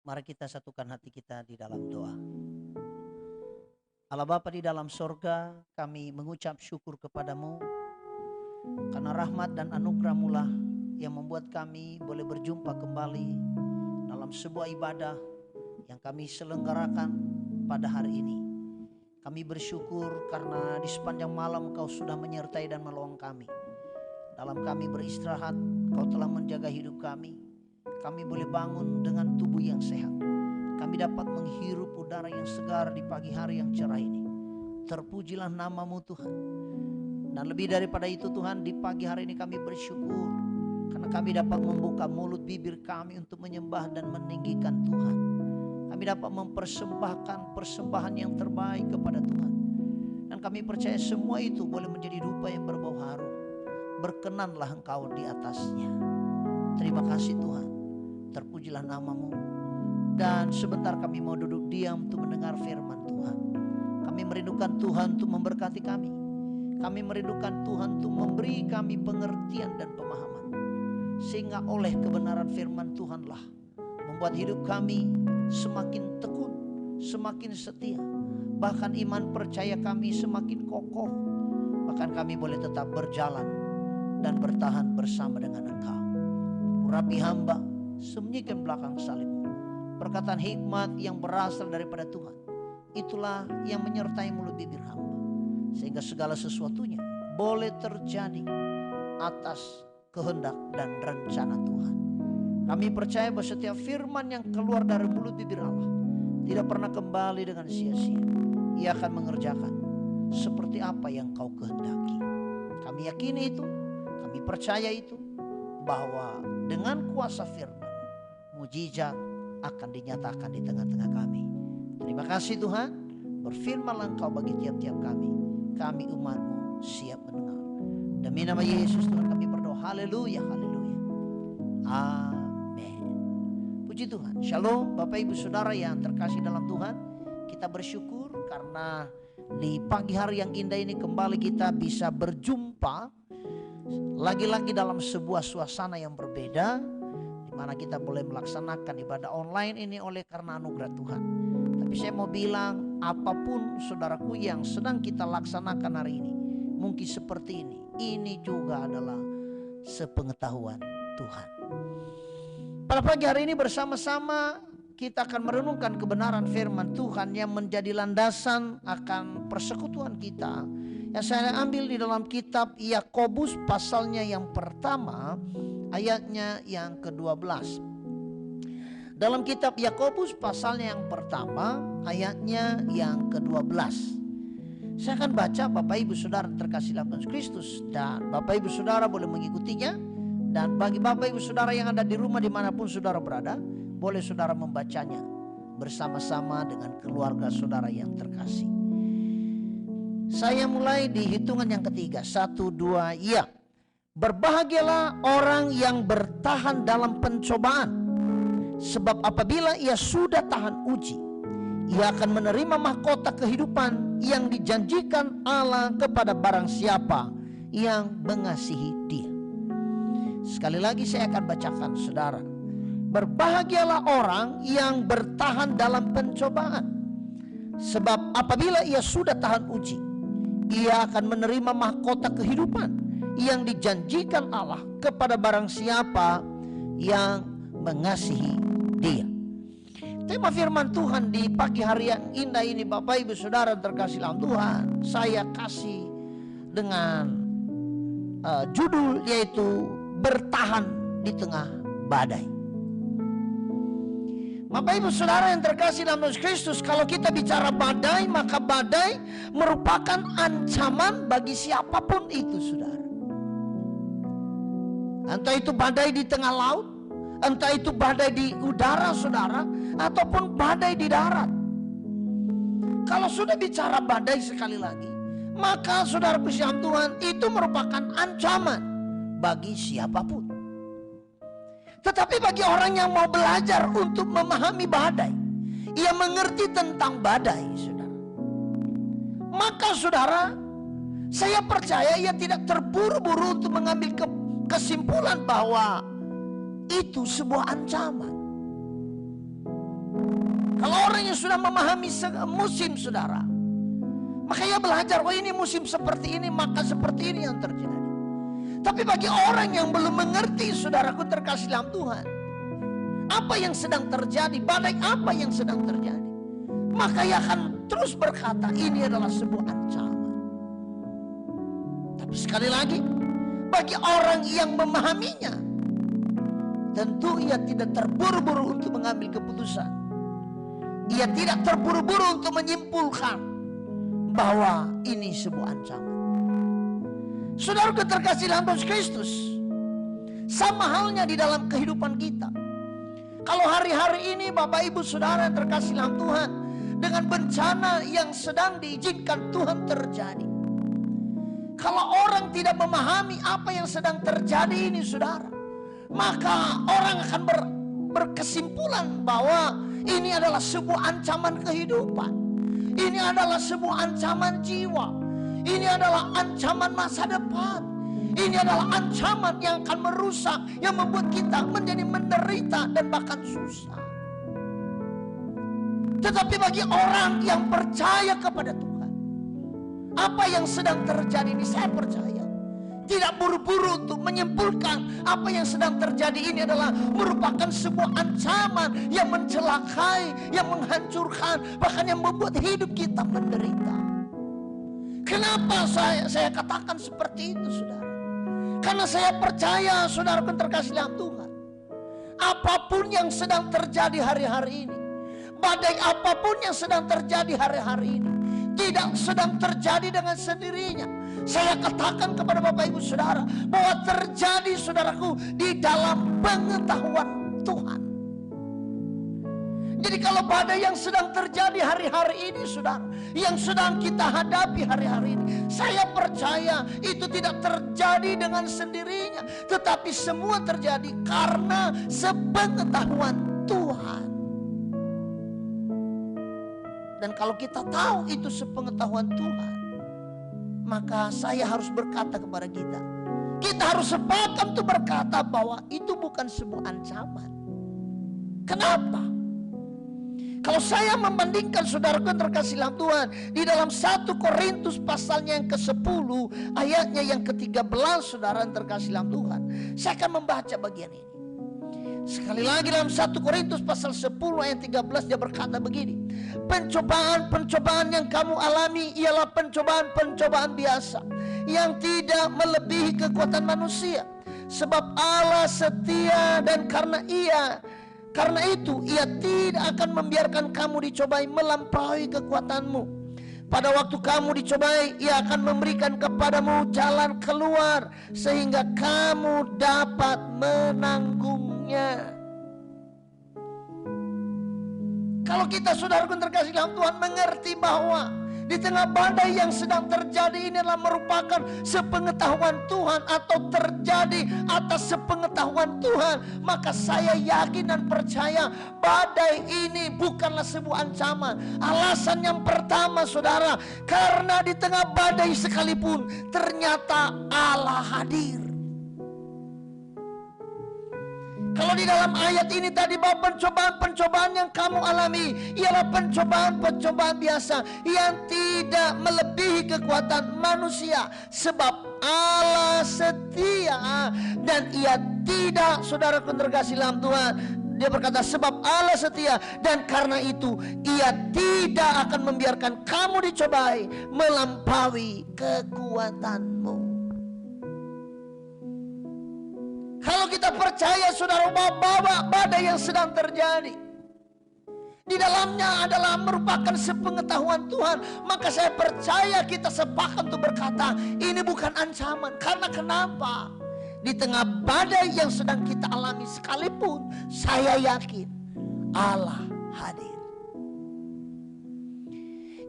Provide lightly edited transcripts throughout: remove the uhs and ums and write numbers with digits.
Mari kita satukan hati kita di dalam doa. Allah Bapa di dalam sorga, kami mengucap syukur kepadamu karena rahmat dan anugerah-Mu lah yang membuat kami boleh berjumpa kembali dalam sebuah ibadah yang kami selenggarakan pada hari ini. Kami bersyukur karena di sepanjang malam Engkau sudah menyertai dan menolong kami. Dalam kami beristirahat, Engkau telah menjaga hidup kami. Kami boleh bangun dengan tubuh yang sehat. Kami dapat menghirup udara yang segar di pagi hari yang cerah ini. Terpujilah nama-Mu Tuhan. Dan lebih daripada itu Tuhan, di pagi hari ini kami bersyukur karena kami dapat membuka mulut bibir kami untuk menyembah dan meninggikan Tuhan. Kami dapat mempersembahkan persembahan yang terbaik kepada Tuhan. Dan kami percaya semua itu boleh menjadi rupa yang berbau harum. Berkenanlah Engkau di atasnya. Terima kasih Tuhan. Terpujilah nama-Mu. Dan sebentar kami mau duduk diam untuk mendengar firman Tuhan. Kami merindukan Tuhan untuk memberkati kami. Kami merindukan Tuhan untuk memberi kami pengertian dan pemahaman. Sehingga oleh kebenaran firman Tuhanlah membuat hidup kami semakin tekun, semakin setia. Bahkan iman percaya kami semakin kokoh. Bahkan kami boleh tetap berjalan dan bertahan bersama dengan Engkau. Urapi hamba, sembunyikan belakang salib. Perkataan hikmat yang berasal daripada Tuhan, itulah yang menyertai mulut bibir hamba. Sehingga segala sesuatunya boleh terjadi atas kehendak dan rencana Tuhan. Kami percaya bahwa setiap firman yang keluar dari mulut bibir Allah tidak pernah kembali dengan sia-sia. Ia akan mengerjakan seperti apa yang Kau kehendaki. Kami yakini itu, kami percaya itu, bahwa dengan kuasa firman, mujizat akan dinyatakan di tengah-tengah kami. Terima kasih Tuhan, berfirmanlah Engkau bagi tiap-tiap kami. Kami umat-Mu siap mendengar. Demi nama Yesus Tuhan kami berdoa. Haleluya, haleluya. Amin. Puji Tuhan. Shalom Bapak Ibu Saudara yang terkasih dalam Tuhan. Kita bersyukur karena di pagi hari yang indah ini kembali kita bisa berjumpa lagi-lagi dalam sebuah suasana yang berbeda, di mana kita boleh melaksanakan ibadah online ini oleh karena anugerah Tuhan. Tapi saya mau bilang, apapun saudaraku yang sedang kita laksanakan hari ini, mungkin seperti ini juga adalah sepengetahuan Tuhan. Pada pagi hari ini bersama-sama kita akan merenungkan kebenaran firman Tuhan yang menjadi landasan akan persekutuan kita. Yang saya ambil di dalam kitab Yakobus pasalnya yang pertama, ayatnya yang ke-12. Dalam kitab Yakobus pasalnya yang pertama, ayatnya yang ke-12. Saya akan baca, Bapak Ibu Saudara terkasih dalam Yesus Kristus, dan Bapak Ibu Saudara boleh mengikutinya. Dan bagi Bapak Ibu Saudara yang ada di rumah dimanapun saudara berada, boleh saudara membacanya bersama-sama dengan keluarga saudara yang terkasih. Saya mulai di hitungan yang ketiga. 1, 2, ya. Berbahagialah orang yang bertahan dalam pencobaan, sebab apabila ia sudah tahan uji, ia akan menerima mahkota kehidupan yang dijanjikan Allah kepada barang siapa yang mengasihi Dia. Sekali lagi saya akan bacakan saudara. Berbahagialah orang yang bertahan dalam pencobaan, sebab apabila ia sudah tahan uji, ia akan menerima mahkota kehidupan yang dijanjikan Allah kepada barang siapa yang mengasihi Dia. Tema firman Tuhan di pagi hari yang indah ini, Bapak Ibu Saudara terkasih dalam Tuhan, saya kasih dengan judul yaitu bertahan di tengah badai. Bapak Ibu Saudara yang terkasih dalam Yesus Kristus, kalau kita bicara badai, maka badai merupakan ancaman bagi siapapun itu saudara. Entah itu badai di tengah laut, entah itu badai di udara saudara, ataupun badai di darat. Kalau sudah bicara badai sekali lagi, maka saudara kasihan Tuhan, itu merupakan ancaman bagi siapapun. Tetapi bagi orang yang mau belajar untuk memahami badai, ia mengerti tentang badai saudara, maka saudara, saya percaya ia tidak terburu-buru untuk mengambil kesimpulan bahwa itu sebuah ancaman. Kalau orang yang sudah memahami musim, saudara, maka ia belajar, oh ini musim seperti ini, maka seperti ini yang terjadi. Tapi bagi orang yang belum mengerti, saudaraku terkasih dalam Tuhan, apa yang sedang terjadi, badai apa yang sedang terjadi, maka ia akan terus berkata ini adalah sebuah ancaman. Tapi sekali lagi, bagi orang yang memahaminya, tentu ia tidak terburu-buru untuk mengambil keputusan. Ia tidak terburu-buru untuk menyimpulkan bahwa ini sebuah ancaman. Saudara terkasih dalam Yesus Kristus, sama halnya di dalam kehidupan kita. Kalau hari-hari ini Bapak Ibu Saudara yang terkasih dalam Tuhan, dengan bencana yang sedang diizinkan Tuhan terjadi, kalau orang tidak memahami apa yang sedang terjadi ini, saudara, maka orang akan berkesimpulan bahwa ini adalah sebuah ancaman kehidupan, ini adalah sebuah ancaman jiwa, ini adalah ancaman masa depan, ini adalah ancaman yang akan merusak, yang membuat kita menjadi menderita dan bahkan susah. Tetapi bagi orang yang percaya kepada Tuhan, apa yang sedang terjadi ini, saya percaya tidak buru-buru untuk menyimpulkan apa yang sedang terjadi ini adalah merupakan sebuah ancaman yang mencelakai, yang menghancurkan, bahkan yang membuat hidup kita menderita. Kenapa saya katakan seperti itu, saudara? Karena saya percaya, saudara terkasih dalam Tuhan, apapun yang sedang terjadi hari-hari ini, badai apapun yang sedang terjadi hari-hari ini, tidak sedang terjadi dengan sendirinya. Saya katakan kepada Bapak Ibu Saudara bahwa terjadi, saudaraku, di dalam pengetahuan Tuhan. Jadi kalau badai yang sedang terjadi hari-hari ini, saudara, yang sedang kita hadapi hari-hari ini, saya percaya itu tidak terjadi dengan sendirinya, tetapi semua terjadi karena sepengetahuan Tuhan. Dan kalau kita tahu itu sepengetahuan Tuhan, maka saya harus berkata kepada kita, kita harus sepakat untuk berkata bahwa itu bukan sebuah ancaman. Kenapa? Kalau saya membandingkan, saudaraku terkasih dalam Tuhan, di dalam 1 Korintus pasalnya yang ke-10 ayatnya yang ke-13, saudara terkasih dalam Tuhan, saya akan membaca bagian ini. Sekali lagi dalam 1 Korintus pasal 10 ayat 13 dia berkata begini, pencobaan-pencobaan yang kamu alami ialah pencobaan-pencobaan biasa yang tidak melebihi kekuatan manusia. Sebab Allah setia dan karena itu ia tidak akan membiarkan kamu dicobai melampaui kekuatanmu. Pada waktu kamu dicobai, ia akan memberikan kepadamu jalan keluar sehingga kamu dapat menanggungnya. Kalau kita, saudaraku terkasih dalam Tuhan, mengerti bahwa di tengah badai yang sedang terjadi ini adalah merupakan sepengetahuan Tuhan atau terjadi atas sepengetahuan Tuhan, maka saya yakin dan percaya badai ini bukanlah sebuah ancaman. Alasan yang pertama, saudara, karena di tengah badai sekalipun ternyata Allah hadir. Kalau di dalam ayat ini tadi bahwa pencobaan-pencobaan yang kamu alami ialah pencobaan-pencobaan biasa yang tidak melebihi kekuatan manusia. Sebab Allah setia dan ia tidak, saudaraku terkasih dalam Tuhan, dia berkata sebab Allah setia dan karena itu ia tidak akan membiarkan kamu dicobai melampaui kekuatanmu. Kalau kita percaya, saudara, bahwa badai yang sedang terjadi di dalamnya adalah merupakan sepengetahuan Tuhan, maka saya percaya kita sepakat untuk berkata ini bukan ancaman. Karena kenapa? Di tengah badai yang sedang kita alami sekalipun, saya yakin Allah hadir.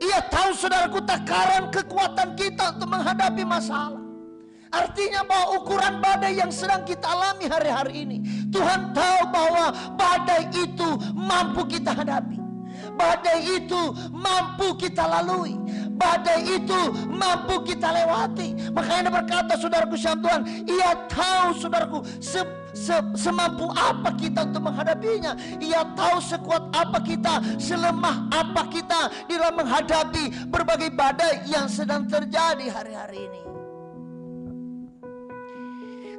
Ia tahu, saudaraku, takaran kekuatan kita untuk menghadapi masalah. Artinya bahwa ukuran badai yang sedang kita alami hari-hari ini, Tuhan tahu bahwa badai itu mampu kita hadapi, badai itu mampu kita lalui, badai itu mampu kita lewati. Makanya berkata, saudaraku syam Tuhan, ia tahu, saudaraku, semampu apa kita untuk menghadapinya. Ia tahu sekuat apa kita, selemah apa kita di dalam menghadapi berbagai badai yang sedang terjadi hari-hari ini.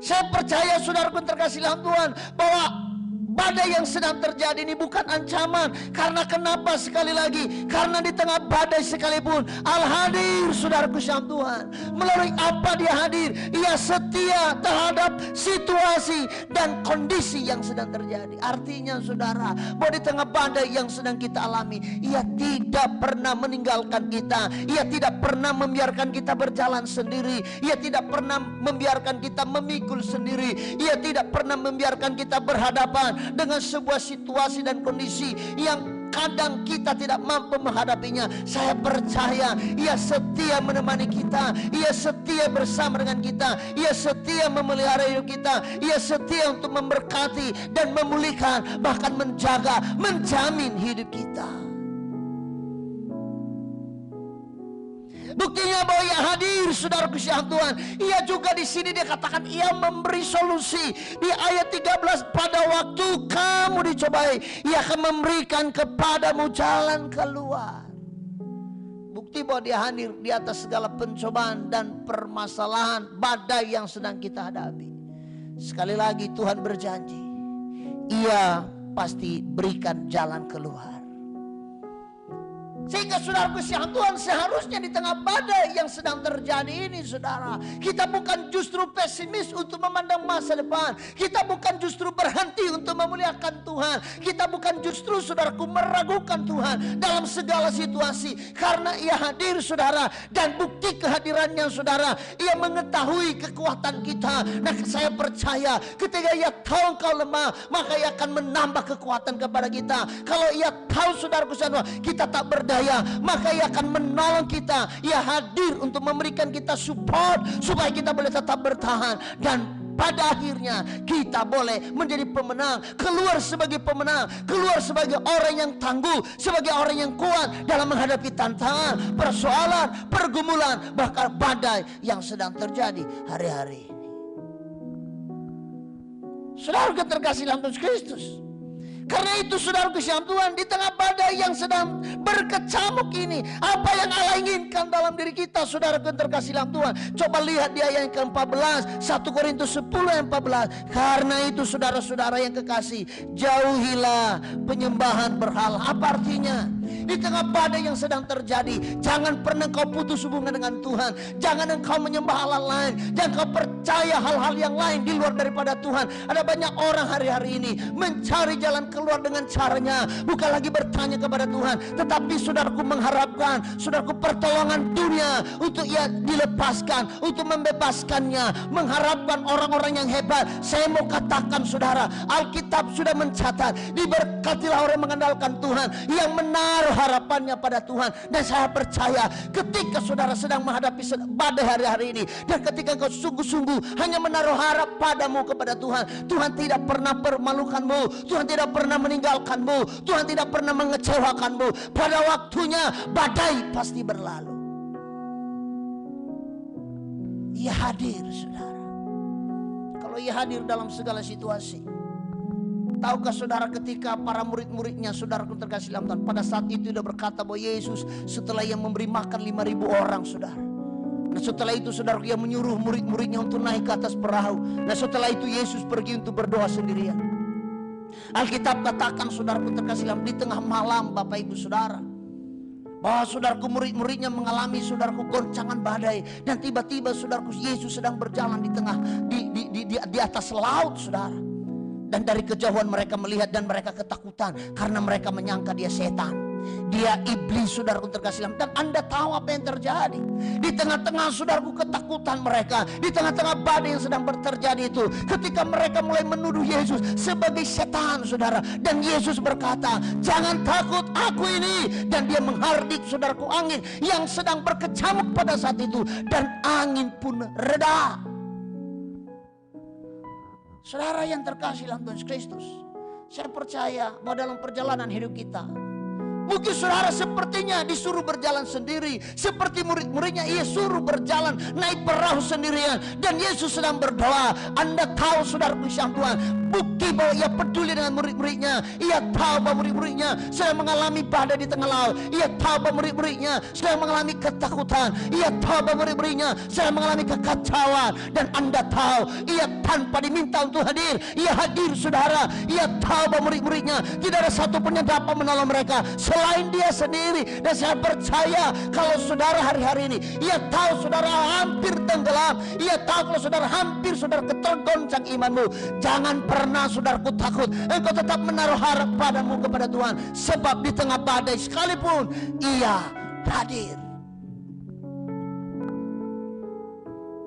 Saya percaya saudaraku terkasih dalam Tuhan, bahwa badai yang sedang terjadi ini bukan ancaman. Karena kenapa? Sekali lagi, karena di tengah badai sekalipun Allah hadir, saudaraku dalam Tuhan. Melalui apa Dia hadir? Ia setia terhadap situasi dan kondisi yang sedang terjadi. Artinya saudara, bahwa di tengah badai yang sedang kita alami, Ia tidak pernah meninggalkan kita. Ia tidak pernah membiarkan kita berjalan sendiri. Ia tidak pernah membiarkan kita memikul sendiri. Ia tidak pernah membiarkan kita berhadapan dengan sebuah situasi dan kondisi yang kadang kita tidak mampu menghadapinya. Saya percaya Ia setia menemani kita. Ia setia bersama dengan kita. Ia setia memelihara hidup kita. Ia setia untuk memberkati dan memulihkan, bahkan menjaga, menjamin hidup kita. Buktinya bahwa Ia hadir, saudaraku yang Tuhan. Ia juga di sini Dia katakan Ia memberi solusi. Di ayat 13, pada waktu kamu dicobai, Ia akan memberikan kepadamu jalan keluar. Bukti bahwa Dia hadir di atas segala pencobaan dan permasalahan badai yang sedang kita hadapi. Sekali lagi Tuhan berjanji, Ia pasti berikan jalan keluar. Sehingga saudaraku yang Tuhan, seharusnya di tengah badai yang sedang terjadi ini, saudara, kita bukan justru pesimis untuk memandang masa depan. Kita bukan justru berhenti untuk memuliakan Tuhan. Kita bukan justru, saudaraku, meragukan Tuhan dalam segala situasi. Karena Ia hadir, saudara, dan bukti kehadirannya, saudara, Ia mengetahui kekuatan kita. Nah, saya percaya ketika Ia tahu kau lemah, maka Ia akan menambah kekuatan kepada kita. Kalau Ia tahu, saudaraku, kita tak berdaya, maka Ia akan menolong kita. Ia hadir untuk memberikan kita support supaya kita boleh tetap bertahan, dan pada akhirnya kita boleh menjadi pemenang, keluar sebagai pemenang, keluar sebagai orang yang tangguh, sebagai orang yang kuat dalam menghadapi tantangan, persoalan, pergumulan, bahkan badai yang sedang terjadi hari-hari ini. Saudara terkasih dalam Tuhan Kristus, karena itu saudaraku yang Tuhan, di tengah badai yang sedang berkecamuk ini, apa yang Allah inginkan dalam diri kita, saudaraku terkasih dalam Tuhan? Coba lihat di ayat yang ke-14, 1 Korintus 10 ayat 14. Karena itu saudara-saudara yang kekasih, jauhilah penyembahan berhala. Apa artinya? Di tengah badai yang sedang terjadi, jangan pernah kau putus hubungan dengan Tuhan. Jangan engkau menyembah Allah lain. Jangan kau percaya hal-hal yang lain di luar daripada Tuhan. Ada banyak orang hari-hari ini mencari jalan keluar dengan caranya, bukan lagi bertanya kepada Tuhan, tetapi saudaraku mengharapkan, saudaraku, pertolongan dunia untuk Ia dilepaskan, untuk membebaskannya, mengharapkan orang-orang yang hebat. Saya mau katakan, saudara, Alkitab sudah mencatat, diberkatilah orang yang mengandalkan Tuhan, yang menaruh harapannya pada Tuhan. Dan saya percaya ketika saudara sedang menghadapi badai hari-hari ini, dan ketika kau sungguh-sungguh hanya menaruh harap padamu kepada Tuhan, Tuhan tidak pernah permalukanmu, Tuhan tidak pernah meninggalkanmu, Tuhan tidak pernah mengecewakanmu. Pada waktunya badai pasti berlalu. Ia hadir, saudara. Kalau Ia hadir dalam segala situasi. Tahukah saudara, ketika para murid-muridnya, saudaraku terkasih dalam Tuhan, pada saat itu dia berkata bahwa Yesus setelah Ia memberi makan 5.000 orang, saudara. Nah, setelah itu saudara, Ia menyuruh murid-muridnya untuk naik ke atas perahu. Nah, setelah itu Yesus pergi untuk berdoa sendirian. Alkitab katakan, saudaraku terkasih dalam, di tengah malam, Bapak Ibu Saudara, bahwa saudaraku murid-muridnya mengalami, saudaraku, goncangan badai. Dan tiba-tiba saudaraku, Yesus sedang berjalan di tengah di atas laut, saudara. Dan dari kejauhan mereka melihat dan mereka ketakutan karena mereka menyangka dia setan. Dia iblis, saudaraku terkasih dalam. Dan Anda tahu apa yang terjadi di tengah-tengah, saudaraku, ketakutan mereka, di tengah-tengah badai yang sedang terjadi itu, ketika mereka mulai menuduh Yesus sebagai setan, saudara. Dan Yesus berkata, jangan takut, aku ini. Dan dia menghardik, saudaraku, angin yang sedang berkecamuk pada saat itu, dan angin pun reda. Saudara yang terkasih dalam Tuhan Kristus, saya percaya bahwa dalam perjalanan hidup kita, Mungkin saudara sepertinya disuruh berjalan sendiri. Seperti murid-muridnya, ia suruh berjalan naik perahu sendirian. Dan Yesus sedang berdoa. Anda tahu saudara yang Tuhan, bukti bahwa ia peduli dengan murid-muridnya. Ia tahu bahwa murid-muridnya sedang mengalami badai di tengah laut. Ia tahu bahwa murid-muridnya sedang mengalami ketakutan. Ia tahu bahwa murid-muridnya sedang mengalami kekacauan. Dan Anda tahu, ia tanpa diminta untuk hadir, ia hadir saudara. Ia tahu bahwa murid-muridnya tidak ada satu pun yang dapat menolong mereka selain dia sendiri. Dan saya percaya kalau saudara hari-hari ini, ia tahu saudara hampir tenggelam, ia tahu kalau saudara hampir saudara kegoncang imanmu. Jangan pernah saudaraku takut. Engkau tetap menaruh harap padamu kepada Tuhan, sebab di tengah badai sekalipun ia hadir.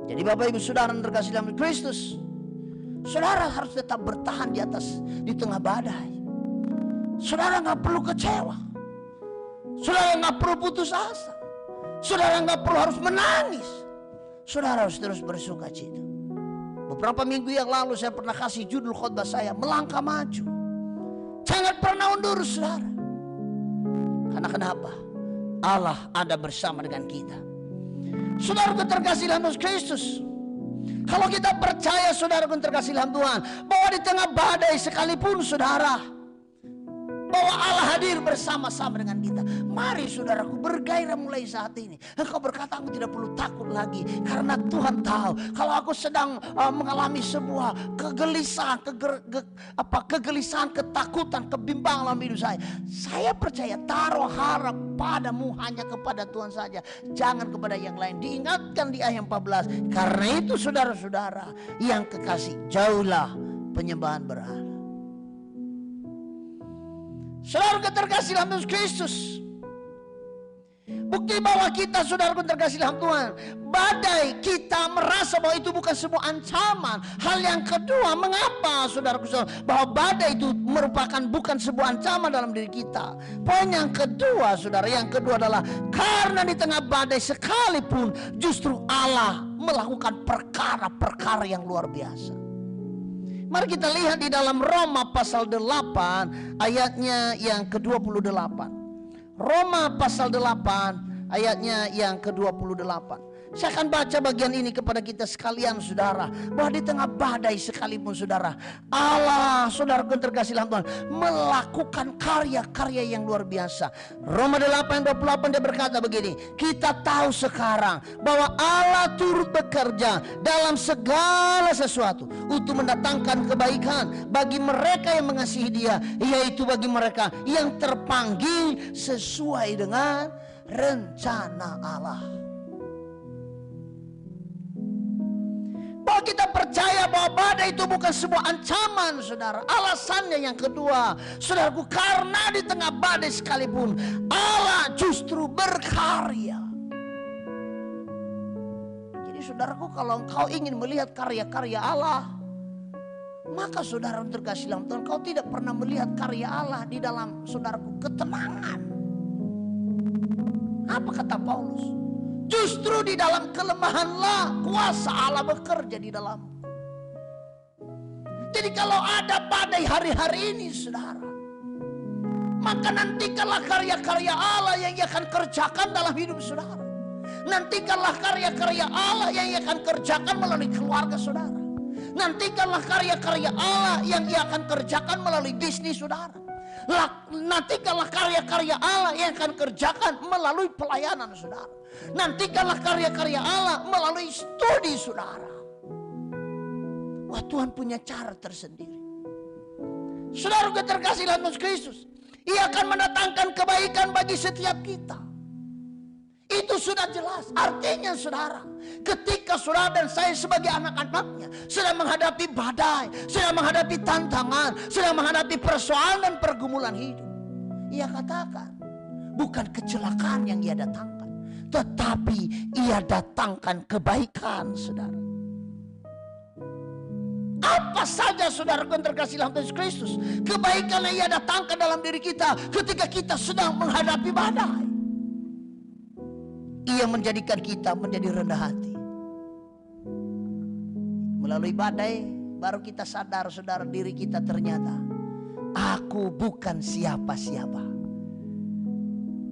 Jadi Bapak Ibu Saudara yang terkasih dalam Kristus, saudara harus tetap bertahan di tengah badai. Saudara nggak perlu kecewa. Saudara nggak perlu putus asa. Saudara nggak perlu harus menangis. Saudara harus terus bersuka cita. Beberapa minggu yang lalu saya pernah kasih judul khotbah saya, melangkah maju. Jangan pernah undur saudara. Karena kenapa? Allah ada bersama dengan kita. Saudara terkasih dalam Kristus, kalau kita percaya saudara terkasih dalam Tuhan, bahwa di tengah badai sekalipun saudara, bahwa Allah hadir bersama-sama dengan kita. Mari saudaraku bergairah mulai saat ini. Engkau berkata, aku tidak perlu takut lagi, karena Tuhan tahu kalau aku sedang mengalami sebuah kegelisahan, kegelisahan, ketakutan, kebimbangan dalam hidup saya. Saya percaya, taruh harap padamu hanya kepada Tuhan saja, jangan kepada yang lain. Diingatkan di ayat 14, karena itu saudara-saudara yang kekasih, jauhlah penyembahan berhala. Saudara terkasih dalam Yesus Kristus, bukti bahwa kita saudara terkasih dalam Tuhan, badai kita merasa bahwa itu bukan sebuah ancaman. Hal yang kedua, mengapa saudaraku bahwa badai itu merupakan bukan sebuah ancaman dalam diri kita. Poin yang kedua saudara, yang kedua adalah karena di tengah badai sekalipun justru Allah melakukan perkara-perkara yang luar biasa. Mari kita lihat di dalam Roma pasal 8 ayatnya yang ke-28. Roma pasal 8 ayatnya yang ke-28. Saya akan baca bagian ini kepada kita sekalian saudara, bahwa di tengah badai sekalipun saudara, Allah saudara terkasih dalam Tuhan melakukan karya-karya yang luar biasa. Roma 8:28 dia berkata begini, kita tahu sekarang bahwa Allah turut bekerja dalam segala sesuatu untuk mendatangkan kebaikan bagi mereka yang mengasihi Dia, yaitu bagi mereka yang terpanggil sesuai dengan rencana Allah. Bahwa kita percaya bahwa badai itu bukan sebuah ancaman saudara. Alasannya yang kedua saudaraku, karena di tengah badai sekalipun Allah justru berkarya. Jadi saudaraku, kalau engkau ingin melihat karya-karya Allah, maka saudara terkasih dalam Tuhan, kau tidak pernah melihat karya Allah di dalam saudaraku ketenangan. Apa kata Paulus? Justru di dalam kelemahanlah kuasa Allah bekerja di dalam. Jadi kalau ada badai hari-hari ini saudara, maka nantikanlah karya-karya Allah yang Ia akan kerjakan dalam hidup saudara. Nantikanlah karya-karya Allah yang Ia akan kerjakan melalui keluarga saudara. Nantikanlah karya-karya Allah yang Ia akan kerjakan melalui bisnis saudara. Nantikanlah karya-karya Allah yang akan kerjakan melalui pelayanan saudara. Nantikanlah karya-karya Allah melalui studi saudara. Wah, Tuhan punya cara tersendiri. Saudara terkasih dalam Yesus Kristus, Ia akan mendatangkan kebaikan bagi setiap kita. Itu sudah jelas. Artinya saudara, ketika saudara dan saya sebagai anak-anaknya sedang menghadapi badai, sedang menghadapi tantangan, sedang menghadapi persoalan dan pergumulan hidup, Ia katakan bukan kecelakaan yang Ia datangkan, tetapi Ia datangkan kebaikan saudara. Apa saja saudara terkasih dalam Yesus Kristus, kebaikan yang Ia datangkan dalam diri kita ketika kita sedang menghadapi badai. Ia menjadikan kita menjadi rendah hati. Melalui badai baru kita sadar saudara, diri kita ternyata aku bukan siapa-siapa.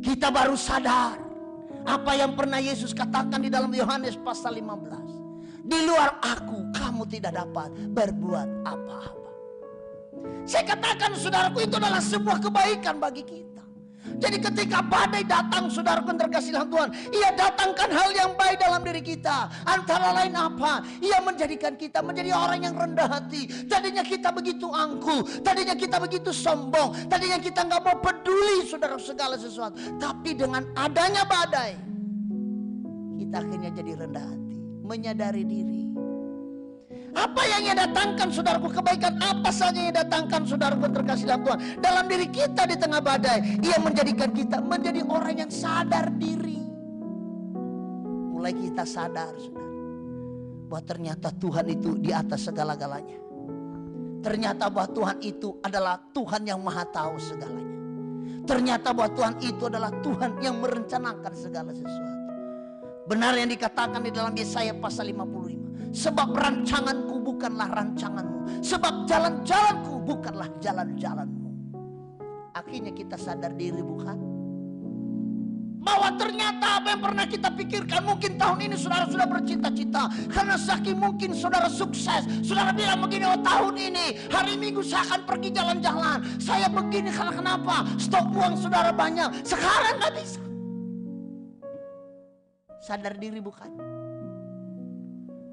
kita baru sadar apa yang pernah Yesus katakan di dalam Yohanes pasal 15. Di luar aku kamu tidak dapat berbuat apa-apa. Saya katakan saudaraku, itu adalah sebuah kebaikan bagi kita. Jadi ketika badai datang, saudaraku terkasih dalam Tuhan, ia datangkan hal yang baik dalam diri kita. Antara lain apa? Ia menjadikan kita menjadi orang yang rendah hati. Tadinya kita begitu angkuh, tadinya kita begitu sombong, tadinya kita nggak mau peduli saudara segala sesuatu. Tapi dengan adanya badai, kita akhirnya jadi rendah hati, menyadari diri. Apa yang ia datangkan saudaraku, kebaikan apa saja yang ia datangkan saudaraku terkasih dalam Tuhan, dalam diri kita di tengah badai, ia menjadikan kita menjadi orang yang sadar diri. Mulai kita sadar saudara, bahwa ternyata Tuhan itu di atas segala-galanya. Ternyata bahwa Tuhan itu adalah Tuhan yang maha tahu segalanya. Ternyata bahwa Tuhan itu adalah Tuhan yang merencanakan segala sesuatu. Benar yang dikatakan di dalam Yesaya pasal 55. Sebab rancanganku bukanlah rancanganmu, sebab jalan-jalanku bukanlah jalan-jalanmu. Akhirnya kita sadar diri, bukan? Bahwa ternyata apa yang pernah kita pikirkan, mungkin tahun ini saudara sudah bercita-cita, karena saking mungkin saudara sukses, saudara bilang begini, oh tahun ini hari Minggu saya akan pergi jalan-jalan, saya begini karena kenapa? Stok uang saudara banyak, sekarang gak bisa. Sadar diri, bukan?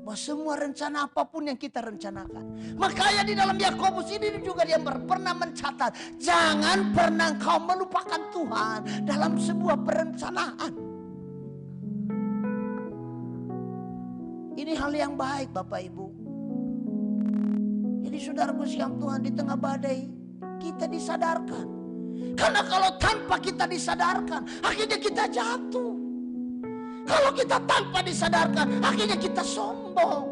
Bahwa semua rencana apapun yang kita rencanakan. Makanya di dalam Yakobus ini juga dia pernah mencatat, jangan pernah kau melupakan Tuhan dalam sebuah perencanaan. Ini hal yang baik Bapak Ibu. Jadi saudaraku siang Tuhan, di tengah badai kita disadarkan. Karena kalau tanpa kita disadarkan, akhirnya kita jatuh. Kalau kita tanpa disadarkan, akhirnya kita sombong.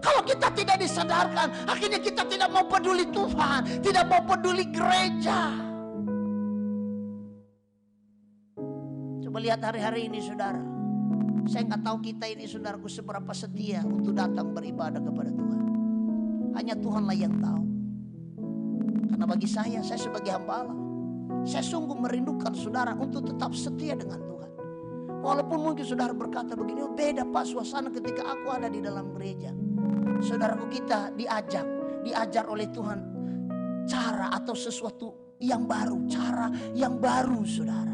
Kalau kita tidak disadarkan, akhirnya kita tidak mau peduli Tuhan, tidak mau peduli gereja. Coba lihat hari-hari ini saudara. Saya nggak tahu kita ini saudaraku seberapa setia untuk datang beribadah kepada Tuhan. Hanya Tuhanlah yang tahu. Karena bagi saya sebagai hamba Allah, saya sungguh merindukan saudara untuk tetap setia dengan Tuhan. Walaupun mungkin saudara berkata begini, oh beda Pak suasana ketika aku ada di dalam gereja. Saudaraku, kita diajar oleh Tuhan cara atau sesuatu yang baru, cara yang baru saudara.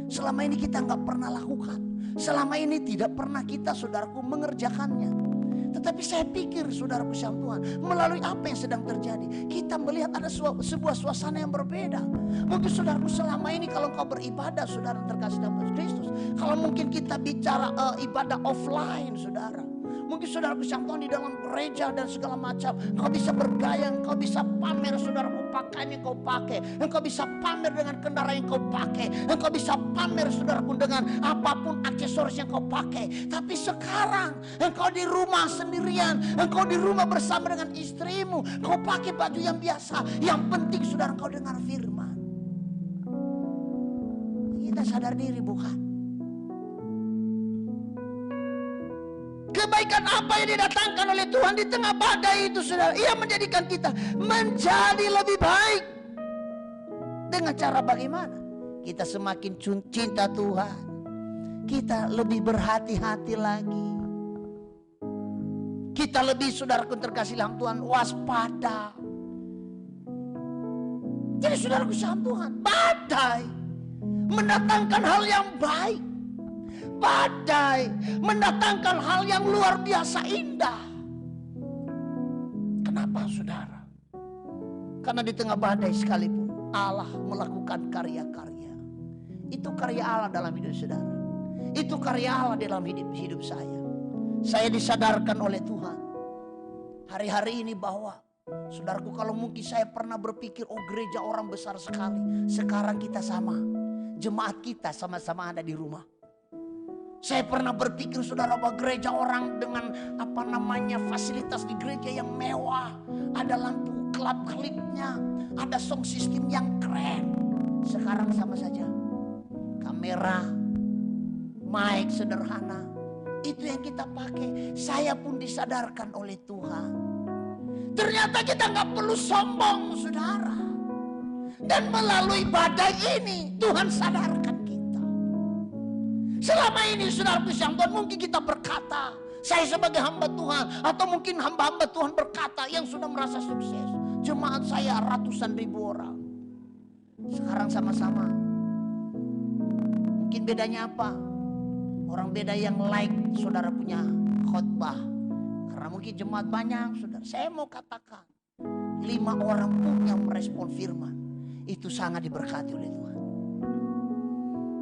Selama ini kita nggak pernah lakukan. Selama ini tidak pernah kita saudaraku mengerjakannya. Tetapi saya pikir saudaraku siang Tuhan, melalui apa yang sedang terjadi, kita melihat ada sebuah suasana yang berbeda. Mungkin saudaraku selama ini kalau kau beribadah saudara terkasih dalam Kristus, kalau mungkin kita bicara ibadah offline saudara, mungkin saudaraku siang Tuhan di dalam gereja dan segala macam, kau bisa bergaya, kau bisa pamer saudaraku pakaian yang kau pakai, engkau bisa pamer dengan kendaraan yang kau pakai, engkau bisa pamer saudaraku dengan apapun aksesoris yang kau pakai. Tapi sekarang engkau di rumah sendirian, engkau di rumah bersama dengan istrimu, kau pakai baju yang biasa, yang penting saudara engkau dengar firman. Kita sadar diri, bukan? Kebaikan apa yang didatangkan oleh Tuhan di tengah badai itu saudara, ia menjadikan kita menjadi lebih baik. Dengan cara bagaimana? Kita semakin cinta Tuhan, kita lebih berhati-hati lagi, kita lebih saudaraku terkasih dalam Tuhan waspada. Jadi saudaraku dalam Tuhan, badai mendatangkan hal yang baik. Badai mendatangkan hal yang luar biasa indah. Kenapa saudara? Karena di tengah badai sekalipun Allah melakukan karya-karya. Itu karya Allah dalam hidup saudara. Itu karya Allah dalam hidup saya. Saya disadarkan oleh Tuhan hari-hari ini bahwa saudaraku, kalau mungkin saya pernah berpikir, oh gereja orang besar sekali. Sekarang kita sama, jemaat kita sama-sama ada di rumah. Saya pernah berpikir saudara bahwa gereja orang dengan fasilitas di gereja yang mewah, ada lampu kelap-kelipnya, ada sound system yang keren. Sekarang sama saja, kamera, mic sederhana, itu yang kita pakai. Saya pun disadarkan oleh Tuhan, ternyata kita nggak perlu sombong saudara. Dan melalui badai ini Tuhan sadarkan kita Selama ini saudaraku yang Tuhan, mungkin kita berkata, saya sebagai hamba Tuhan, atau mungkin hamba-hamba Tuhan berkata yang sudah merasa sukses, jemaat saya ratusan ribu orang. Sekarang sama-sama, mungkin bedanya apa? Orang beda yang like saudara punya khotbah, karena mungkin jemaat banyak saudara. Saya mau katakan 5 orang pun yang merespon firman itu sangat diberkati oleh Tuhan.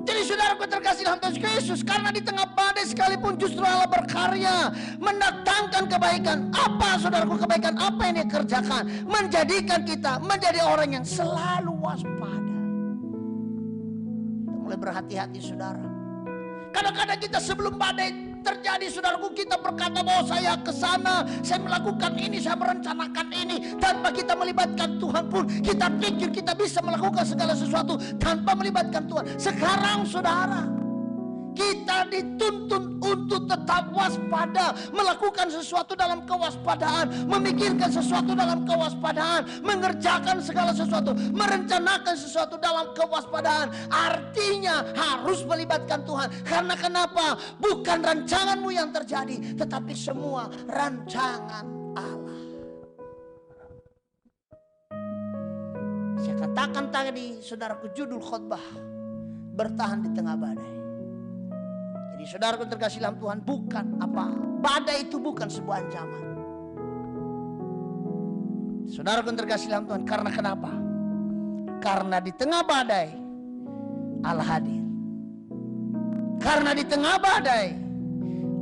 Jadi saudaraku terkasih dalam Tuhan Yesus, karena di tengah badai sekalipun justru Allah berkarya mendatangkan kebaikan. Apa saudaraku kebaikan apa yang dia kerjakan? Menjadikan kita menjadi orang yang selalu waspada. Kita mulai berhati-hati saudara. Kadang-kadang kita sebelum badai terjadi saudaraku, kita berkata bahwa saya ke sana, saya melakukan ini, saya merencanakan ini. Tanpa kita melibatkan Tuhan pun kita pikir kita bisa melakukan segala sesuatu tanpa melibatkan Tuhan. Sekarang saudara, kita dituntun untuk tetap waspada, melakukan sesuatu dalam kewaspadaan, memikirkan sesuatu dalam kewaspadaan, mengerjakan segala sesuatu, merencanakan sesuatu dalam kewaspadaan. Artinya harus melibatkan Tuhan. Karena kenapa? Bukan rancanganmu yang terjadi, tetapi semua rancangan Allah. Saya katakan tadi saudaraku, judul khotbah, bertahan di tengah badai. Jadi saudaraku terkasih dalam Tuhan, bukan apa, badai itu bukan sebuah ancaman. Saudaraku terkasih dalam Tuhan, karena kenapa? Karena di tengah badai Allah hadir. Karena di tengah badai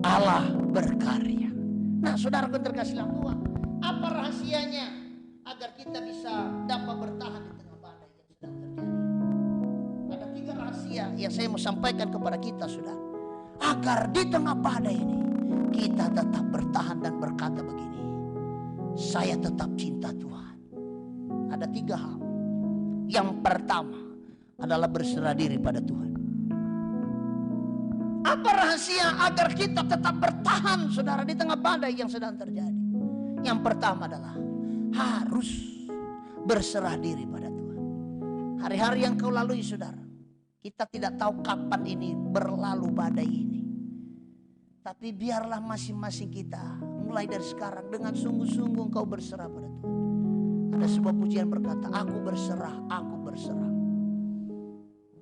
Allah berkarya. Nah saudaraku terkasih dalam Tuhan, apa rahasianya agar kita bisa dapat bertahan di tengah badai yang sedang terjadi? Ada 3 rahasia yang saya mau sampaikan kepada kita saudara, agar di tengah badai ini kita tetap bertahan dan berkata begini, saya tetap cinta Tuhan. Ada 3 hal. Yang pertama adalah berserah diri pada Tuhan. Apa rahasia agar kita tetap bertahan saudara di tengah badai yang sedang terjadi? Yang pertama adalah harus berserah diri pada Tuhan. Hari-hari yang kau lalui saudara, kita tidak tahu kapan ini berlalu badai ini. Tapi biarlah masing-masing kita mulai dari sekarang dengan sungguh-sungguh engkau berserah pada Tuhan. Ada sebuah pujian berkata, aku berserah, aku berserah.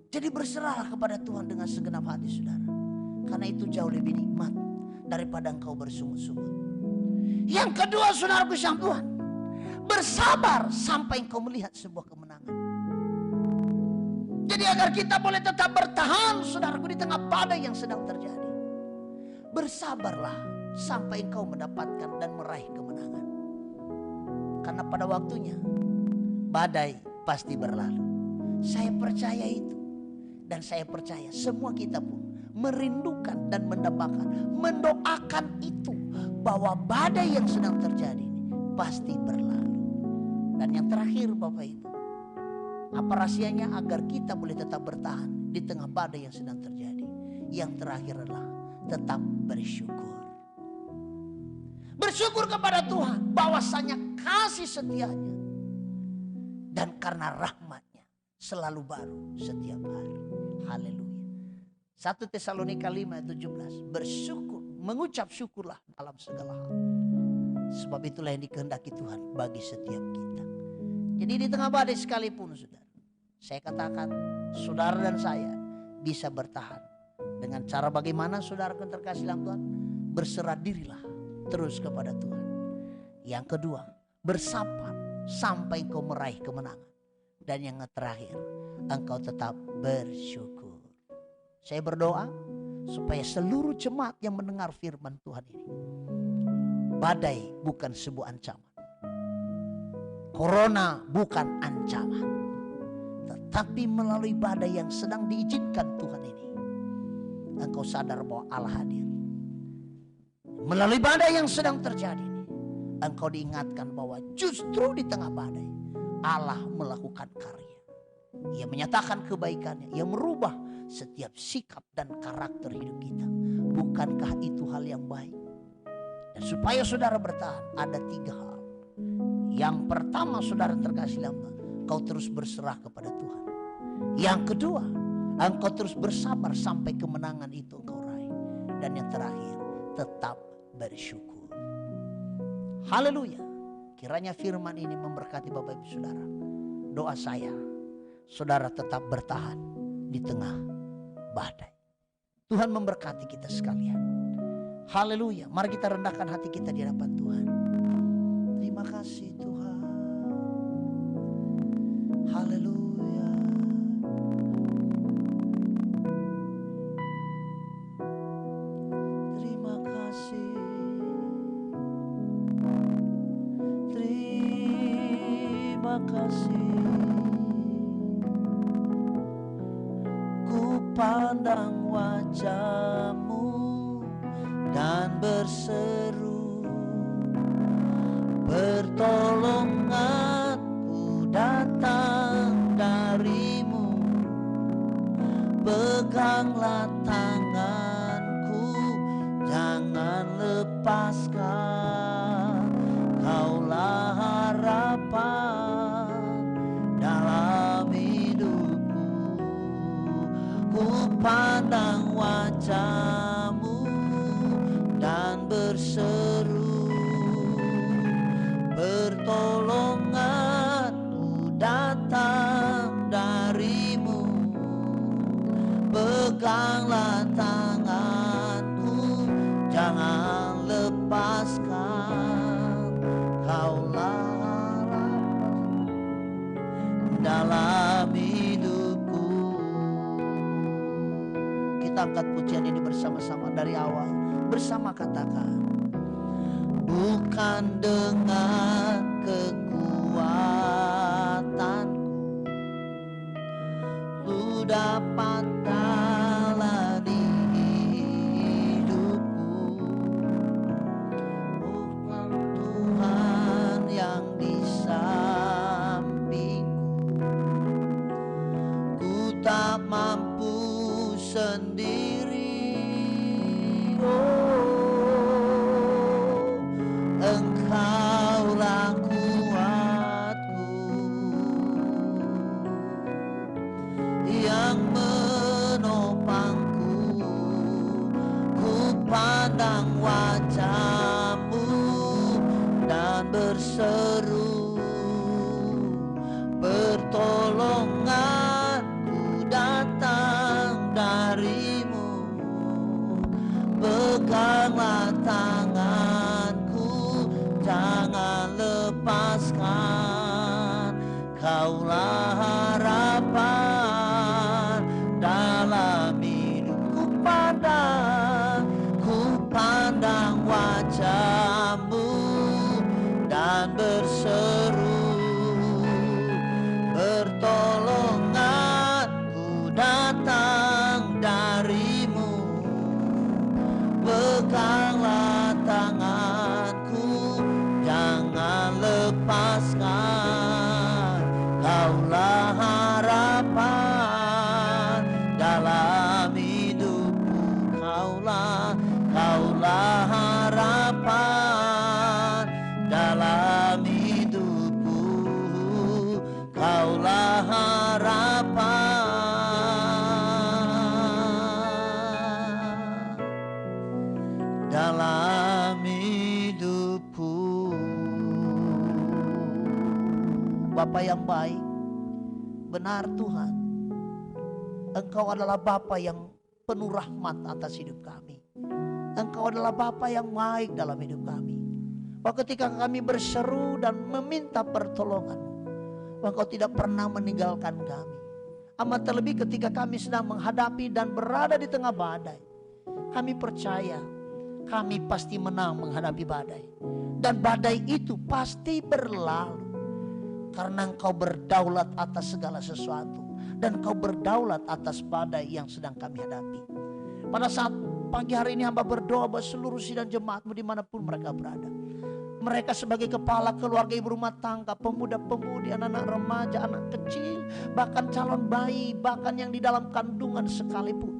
Jadi berserahlah kepada Tuhan dengan segenap hati saudara. Karena itu jauh lebih nikmat daripada engkau bersungut-sungut. Yang kedua saudaraku yang Tuhan, bersabar sampai engkau melihat sebuah kemenangan. Jadi agar kita boleh tetap bertahan saudaraku di tengah badai yang sedang terjadi, bersabarlah sampai engkau mendapatkan dan meraih kemenangan. Karena pada waktunya badai pasti berlalu. Saya percaya itu. Dan saya percaya semua kita pun merindukan dan mendambakan, mendoakan itu, bahwa badai yang sedang terjadi ini pasti berlalu. Dan yang terakhir Bapak Ibu, apa rahasianya agar kita boleh tetap bertahan di tengah badai yang sedang terjadi? Yang terakhir adalah tetap bersyukur. Bersyukur kepada Tuhan bahwasanya kasih setianya dan karena rahmatnya selalu baru setiap hari. Haleluya. 1 Tesalonika 5:17, bersyukur, mengucap syukurlah dalam segala hal. Sebab itulah yang dikehendaki Tuhan bagi setiap kita. Jadi di tengah badai sekalipun saudara, saya katakan saudara dan saya bisa bertahan. Dengan cara bagaimana saudara terkasih dalam Tuhan? Berserah dirilah terus kepada Tuhan. Yang kedua, bersabar sampai engkau meraih kemenangan. Dan yang terakhir, engkau tetap bersyukur. Saya berdoa supaya seluruh jemaat yang mendengar firman Tuhan ini, badai bukan sebuah ancaman, corona bukan ancaman, tetapi melalui badai yang sedang diizinkan Tuhan ini, engkau sadar bahwa Allah hadir. Melalui badai yang sedang terjadi ini, engkau diingatkan bahwa justru di tengah badai Allah melakukan karya. Ia menyatakan kebaikannya, ia merubah setiap sikap dan karakter hidup kita. Bukankah itu hal yang baik? Dan supaya saudara bertahan, ada 3 hal. Yang pertama saudara terkasih dalam Tuhan, kau terus berserah kepada Tuhan. Yang kedua, Engkau terus bersabar sampai kemenangan itu engkau raih. Dan yang terakhir, tetap bersyukur. Haleluya. Kiranya firman ini memberkati Bapak Ibu Saudara. Doa saya, saudara tetap bertahan di tengah badai. Tuhan memberkati kita sekalian. Haleluya. Mari kita rendahkan hati kita di hadapan Tuhan. Terima kasih Tuhan. Haleluya. Terima kasih. Terima kasih. Ku pandang wajah-Mu dan berseru, pertolonganku datang dari-Mu. Peganglah tanganku, jangan lepaskan. Kaulah harapan dalam hidupku. Ku pandang wajah-Mu dan berseru, pertolonganku datang dari-Mu. Peganglah tanganku, jangan lepaskan. Kaulah harapan dalam hidupku. Kita angkat pujian ini bersama-sama dari awal. Bersama katakan, bukan dengan kekuatanku Lu dapat jalani hidupku. Bukan Tuhan yang di sampingku, ku tak mampu sendiri. Engkaulah kuatku yang menopangku. Ku pandang wajah-Mu dan berseru, pertolonganku datang dari-Mu. Peganglah tanganku, jangan lepaskan. Kaulah harapan dalam hidupku. Ku pandang wajah-Mu dan berseru, pertolonganku datang dari-Mu. Peganglah tanganku, jangan lepaskan. Kaulah harapan dalam hidupku. Kaulah harapan dalam hidupku. Kaulah harapan dalam hidupku. Bapa yang baik, benar Tuhan, Engkau adalah Bapa yang penuh rahmat atas hidup kami. Engkau adalah Bapa yang baik dalam hidup kami. Bahwa ketika kami berseru dan meminta pertolongan, Engkau tidak pernah meninggalkan kami. Amat terlebih ketika kami sedang menghadapi dan berada di tengah badai, kami percaya kami pasti menang menghadapi badai. Dan badai itu pasti berlalu. Karena Engkau berdaulat atas segala sesuatu. Dan Engkau berdaulat atas badai yang sedang kami hadapi. Pada saat pagi hari ini hamba berdoa buat seluruh sidang jemaat-Mu dimanapun mereka berada. Mereka sebagai kepala keluarga, ibu rumah tangga, pemuda-pemudi, anak-anak remaja, anak kecil, bahkan calon bayi, bahkan yang di dalam kandungan sekalipun.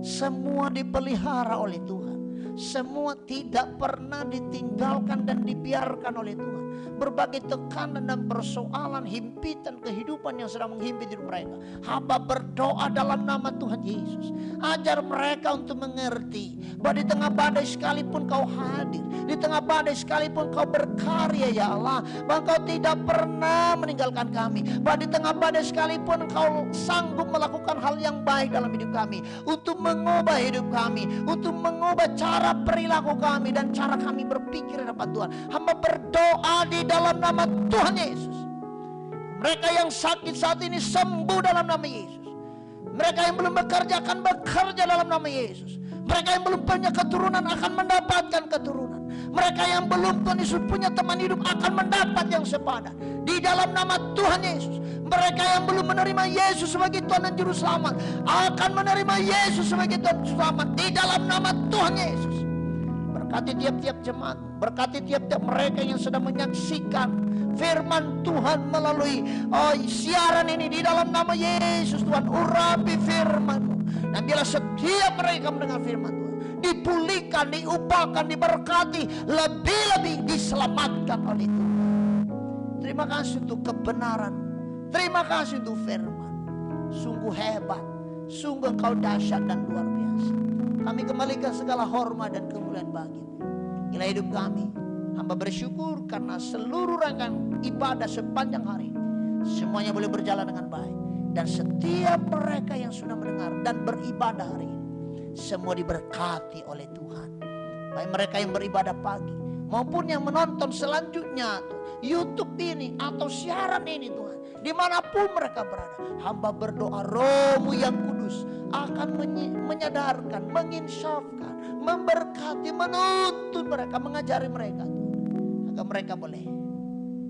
Semua dipelihara oleh Tuhan. semua tidak pernah ditinggalkan dan dibiarkan oleh Tuhan. Berbagai tekanan dan persoalan, himpitan kehidupan yang sedang menghimpit hidup mereka, hamba berdoa dalam nama Tuhan Yesus, ajar mereka untuk mengerti bahwa di tengah badai sekalipun Kau hadir, di tengah badai sekalipun Kau berkarya ya Allah, bahwa Kau tidak pernah meninggalkan kami, bahwa di tengah badai sekalipun Kau sanggup melakukan hal yang baik dalam hidup kami, untuk mengubah hidup kami, untuk mengubah cara perilaku kami dan cara kami berpikir di hadapan Tuhan. Hamba berdoa di dalam nama Tuhan Yesus, mereka yang sakit saat ini sembuh dalam nama Yesus. Mereka yang belum bekerja akan bekerja dalam nama Yesus. Mereka yang belum punya keturunan akan mendapatkan keturunan. Mereka yang belum Tuhan Yesus punya teman hidup akan mendapat yang sepadan di dalam nama Tuhan Yesus. Mereka yang belum menerima Yesus sebagai Tuhan dan Juru Selamat akan menerima Yesus sebagai Tuhan dan Juru Selamat di dalam nama Tuhan Yesus. Berkati tiap-tiap jemaat, berkati tiap-tiap mereka yang sedang menyaksikan firman Tuhan melalui siaran ini di dalam nama Yesus. Tuhan, urapi firman-Mu, dan bila setiap mereka mendengar firman Tuhan dipulihkan, diubahkan, diberkati, lebih-lebih diselamatkan oleh Tuhan. Terima kasih untuk kebenaran, terima kasih untuk firman. Sungguh hebat, sungguh Engkau dahsyat dan luar biasa. Kami kembalikan segala hormat dan kemuliaan bagi-Mu. Inilah hidup kami. Hamba bersyukur karena seluruh rangkaian ibadah sepanjang hari ini semuanya boleh berjalan dengan baik. Dan setiap mereka yang sudah mendengar dan beribadah hari ini, semua diberkati oleh Tuhan. Baik mereka yang beribadah pagi maupun yang menonton selanjutnya YouTube ini atau siaran ini Tuhan, dimanapun mereka berada, hamba berdoa Roh-Mu yang kudus akan menyadarkan, menginsafkan, memberkati, menuntun mereka, mengajari mereka Tuhan, agar mereka boleh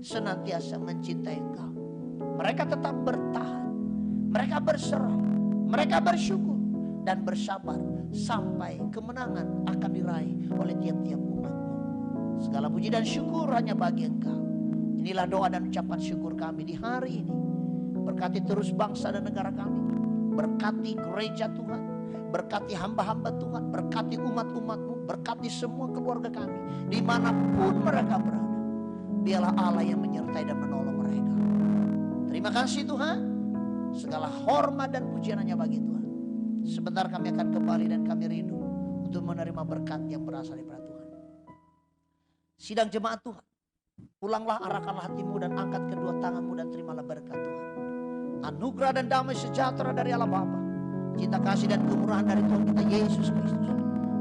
senantiasa mencintai Engkau. Mereka tetap bertahan, mereka berserah, mereka bersyukur dan bersabar sampai kemenangan akan diraih oleh tiap-tiap umat-Mu. Segala puji dan syukur hanya bagi Engkau. Inilah doa dan ucapan syukur kami di hari ini. Berkati terus bangsa dan negara kami, berkati gereja Tuhan, berkati hamba-hamba Tuhan, berkati umat-umat-Mu, berkati semua keluarga kami dimanapun mereka berada. Biarlah Allah yang menyertai dan menolong mereka. Terima kasih Tuhan. Segala hormat dan pujian hanya bagi Tuhan. Sebentar kami akan kembali dan kami rindu untuk menerima berkat yang berasal dari Tuhan. Sidang jemaat Tuhan, pulanglah, arahkanlah hatimu dan angkat kedua tanganmu dan terimalah berkat Tuhan. Anugerah dan damai sejahtera dari Allah Bapa, cinta kasih dan kemurahan dari Tuhan kita Yesus Kristus,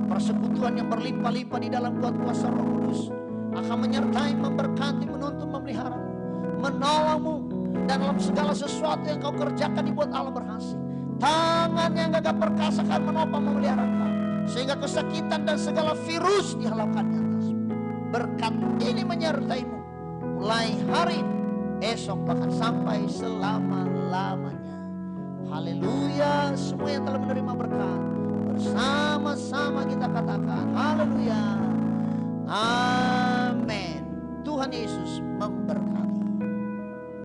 persekutuan yang berlimpah-limpah di dalam kuat kuasa Roh Kudus akan menyertai, memberkati, menuntun, memelihara, menolongmu, dan dalam segala sesuatu yang kau kerjakan dibuat Allah berhasil. Tangan yang gagah perkasa akan menopang, memelihara kau, sehingga kesakitan dan segala virus dihalaukan di atasmu. Berkat ini menyertaimu mulai hari ini, esok, bahkan sampai selama-lamanya. Haleluya. Semua yang telah menerima berkat bersama-sama kita katakan haleluya. Amin. Tuhan Yesus memberkati.